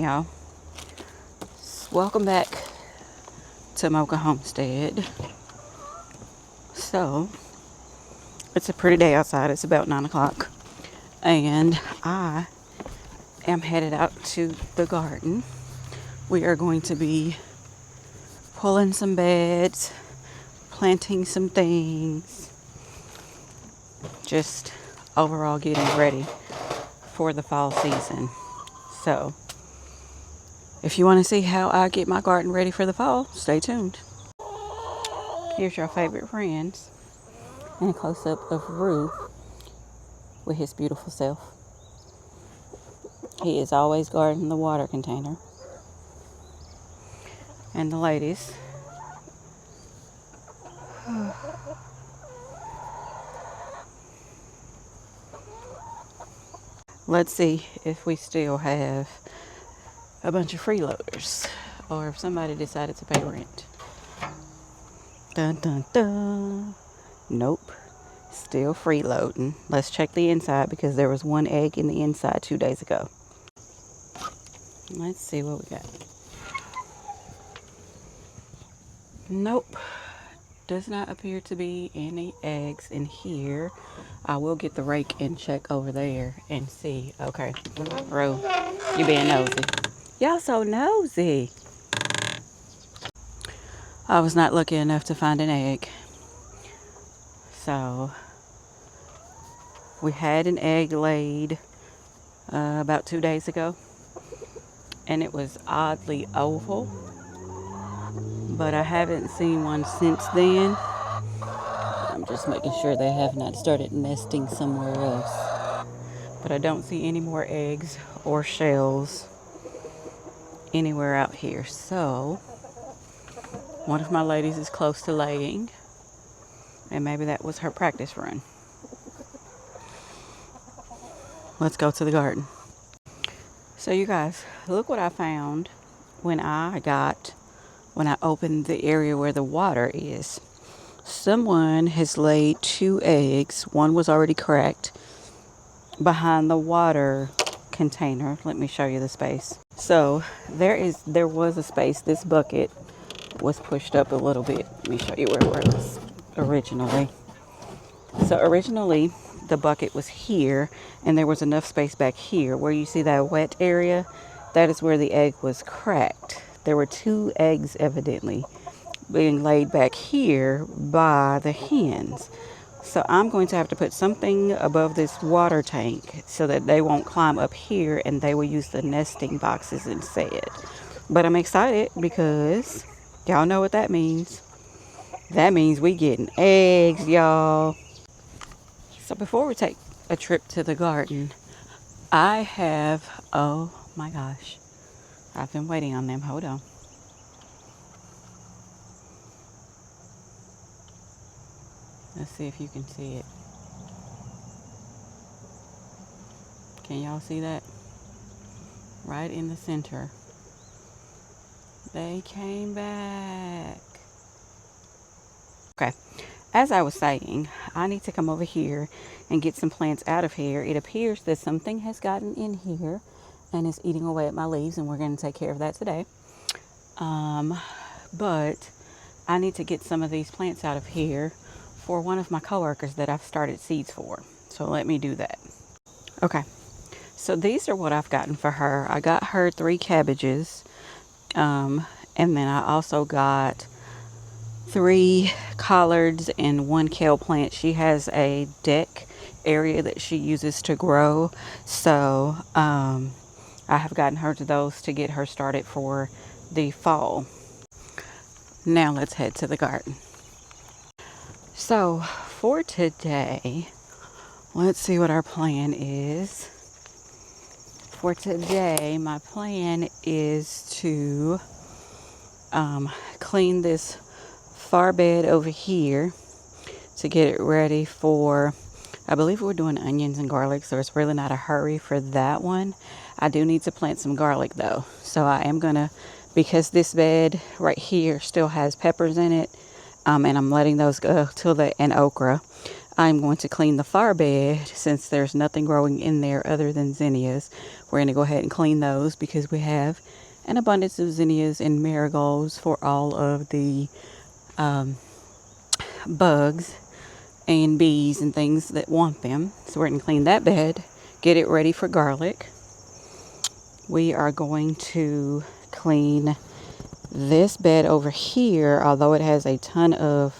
y'all. Welcome back to Mocha Homestead. So, it's a pretty day outside. It's about 9 o'clock. And I am headed out to the garden. We are going to be pulling some beds, planting some things, just overall getting ready for the fall season. So, if you want to see how I get my garden ready for the fall, stay tuned. Here's your favorite friends and a close-up of Rue with his beautiful self. He is always guarding the water container. And the ladies. Let's see if we still have a bunch of freeloaders or if somebody decided to pay rent. Dun dun dun. Nope. Still freeloading. Let's check the inside because there was one egg in the inside 2 days ago. Let's see what we got. Nope. Does not appear to be any eggs in here. I will get the rake and check over there and see. Okay. Rue, you being nosy. Y'all so nosy. I was not lucky enough to find an egg. So, we had an egg laid about 2 days ago. And it was oddly oval. But I haven't seen one since then. I'm just making sure they have not started nesting somewhere else. But I don't see any more eggs or shells anywhere out here. So, one of my ladies is close to laying. And maybe that was her practice run. Let's go to the garden. So you guys, look what I found when I opened the area where the water is. Someone has laid 2 eggs. One was already cracked behind the water container. Let me show you the space. So there was a space. This bucket was pushed up a little bit. Let me show you where it was originally. So originally the bucket was here and there was enough space back here where you see that wet area. That is where the egg was cracked. There were 2 eggs evidently being laid back here by the hens. So I'm going to have to put something above this water tank so that they won't climb up here and they will use the nesting boxes instead. But I'm excited because y'all know what that means. That means we getting eggs, y'all. So before we take a trip to the garden, I have, oh my gosh, I've been waiting on them. Hold on. Let's see if you can see it. Can y'all see that? Right in the center. They came back. Okay. As I was saying, I need to come over here and get some plants out of here. It appears that something has gotten in here and is eating away at my leaves, and we're going to take care of that today. But I need to get some of these plants out of here for one of my coworkers that I've started seeds for. So let me do that. Okay. So these are what I've gotten for her. I got her 3 cabbages. And then I also got 3 collards and 1 kale plant. She has a deck area that she uses to grow. So I have gotten her to those to get her started for the fall. Now let's head to the garden. So for today, let's see what our plan is. For today, my plan is to clean this far bed over here to get it ready for, I believe we're doing onions and garlic, so it's really not a hurry for that one. I do need to plant some garlic though, so I am gonna, because this bed right here still has peppers in it, and I'm letting those go till and okra. I'm going to clean the far bed since there's nothing growing in there other than zinnias. We're going to go ahead and clean those because we have an abundance of zinnias and marigolds for all of the bugs and bees and things that want them. So we're going to clean that bed, get it ready for garlic. We are going to clean this bed over here, although it has a ton of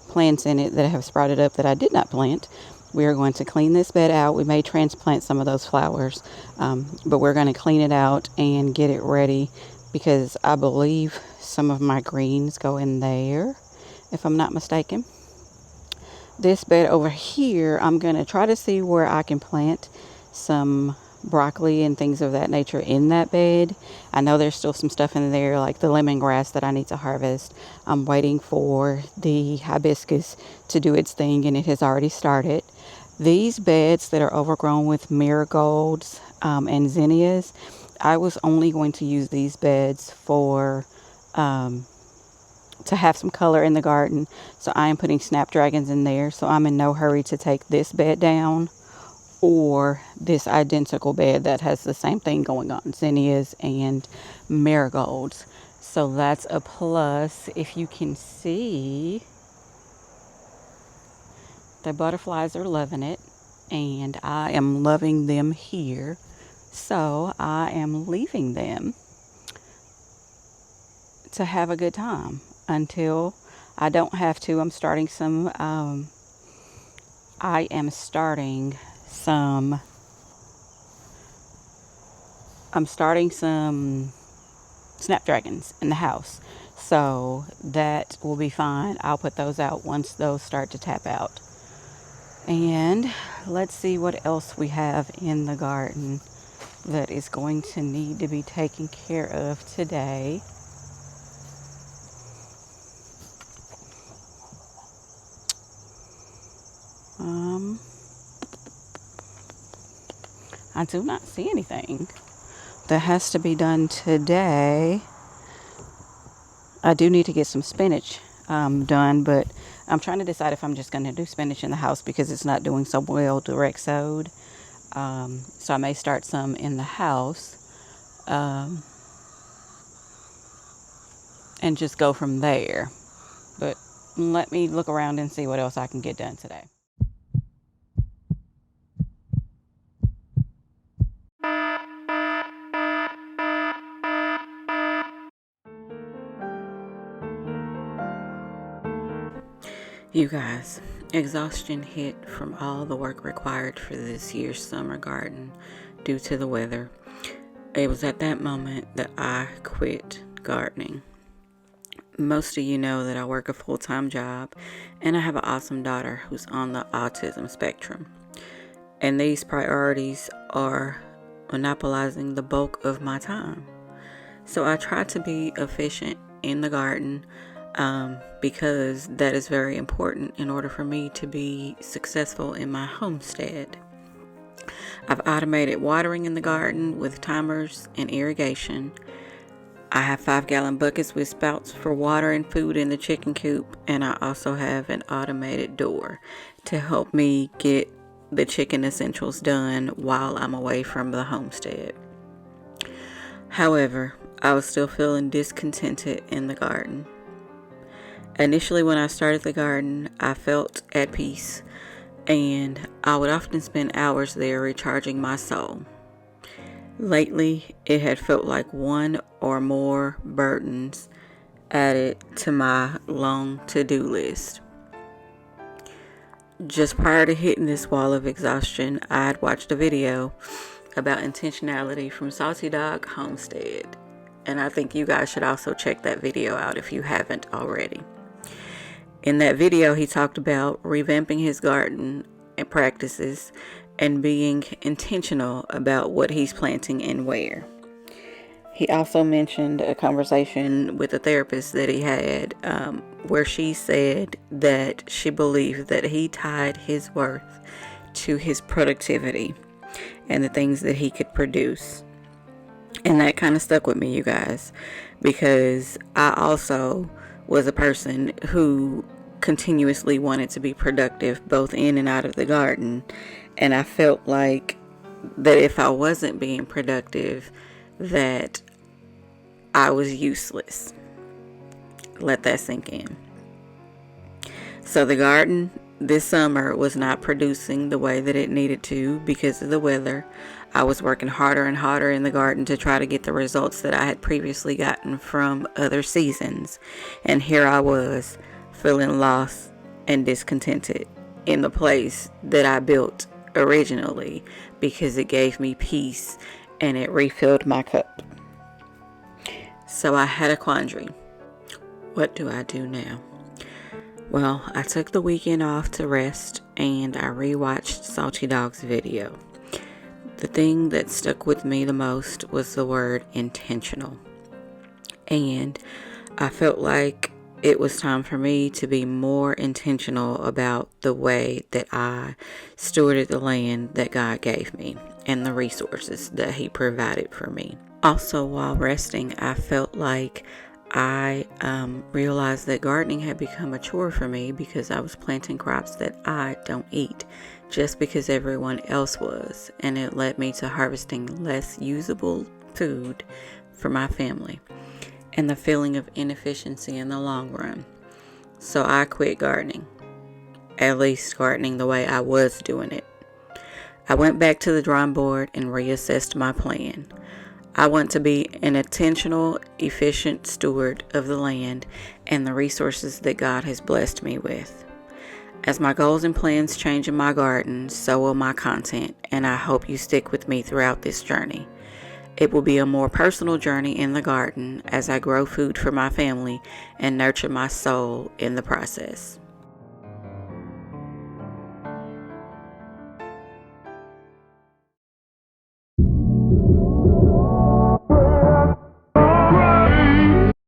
plants in it that have sprouted up that I did not plant. We are going to clean this bed out. We may transplant some of those flowers, but we're going to clean it out and get it ready because I believe some of my greens go in there, if I'm not mistaken. This bed over here, I'm going to try to see where I can plant some broccoli and things of that nature in that bed. I know there's still some stuff in there like the lemongrass that I need to harvest. I'm waiting for the hibiscus to do its thing, and it has already started. These beds that are overgrown with marigolds and zinnias, I was only going to use these beds for to have some color in the garden. So I am putting snapdragons in there. So I'm in no hurry to take this bed down or this identical bed that has the same thing going on, zinnias and marigolds. So that's a plus. If you can see, the butterflies are loving it, and I am loving them here. So I am leaving them to have a good time until I don't have to. I'm starting some snapdragons in the house. So that will be fine. I'll put those out once those start to tap out. And let's see what else we have in the garden that is going to need to be taken care of today. I do not see anything that has to be done today. I do need to get some spinach done, but I'm trying to decide if I'm just going to do spinach in the house because it's not doing so well direct sowed. So I may start some in the house and just go from there. But let me look around and see what else I can get done today. You guys, exhaustion hit from all the work required for this year's summer garden due to the weather. It was at that moment that I quit gardening. Most of you know that I work a full-time job and I have an awesome daughter who's on the autism spectrum. And these priorities are monopolizing the bulk of my time. So I try to be efficient in the garden because that is very important in order for me to be successful in my homestead. I've automated watering in the garden with timers and irrigation. I have 5-gallon buckets with spouts for water and food in the chicken coop, and I also have an automated door to help me get the chicken essentials done while I'm away from the homestead. However, I was still feeling discontented in the garden. Initially, when I started the garden, I felt at peace, and I would often spend hours there recharging my soul. Lately, it had felt like one or more burdens added to my long to-do list. Just prior to hitting this wall of exhaustion, I had watched a video about intentionality from Salty Dog Homestead, and I think you guys should also check that video out if you haven't already. In that video, he talked about revamping his garden and practices and being intentional about what he's planting and where. He also mentioned a conversation with a therapist that he had where she said that she believed that he tied his worth to his productivity and the things that he could produce. And that kind of stuck with me, you guys, because I also was a person who continuously wanted to be productive both in and out of the garden. And I felt like that if I wasn't being productive, that I was useless. Let that sink in. So the garden this summer was not producing the way that it needed to because of the weather. I was working harder and harder in the garden to try to get the results that I had previously gotten from other seasons. And here I was, feeling lost and discontented in the place that I built originally because it gave me peace and it refilled my cup. So I had a quandary. What do I do now? Well, I took the weekend off to rest and I rewatched Salty Dog's video. The thing that stuck with me the most was the word intentional. And I felt like it was time for me to be more intentional about the way that I stewarded the land that God gave me and the resources that He provided for me. Also, while resting, I felt like I realized that gardening had become a chore for me because I was planting crops that I don't eat just because everyone else was, and it led me to harvesting less usable food for my family and the feeling of inefficiency in the long run. So I quit gardening, at least gardening the way I was doing it. I went back to the drawing board and reassessed my plan. I want to be an intentional, efficient steward of the land and the resources that God has blessed me with. As my goals and plans change in my garden, so will my content, and I hope you stick with me throughout this journey. It will be a more personal journey in the garden as I grow food for my family and nurture my soul in the process.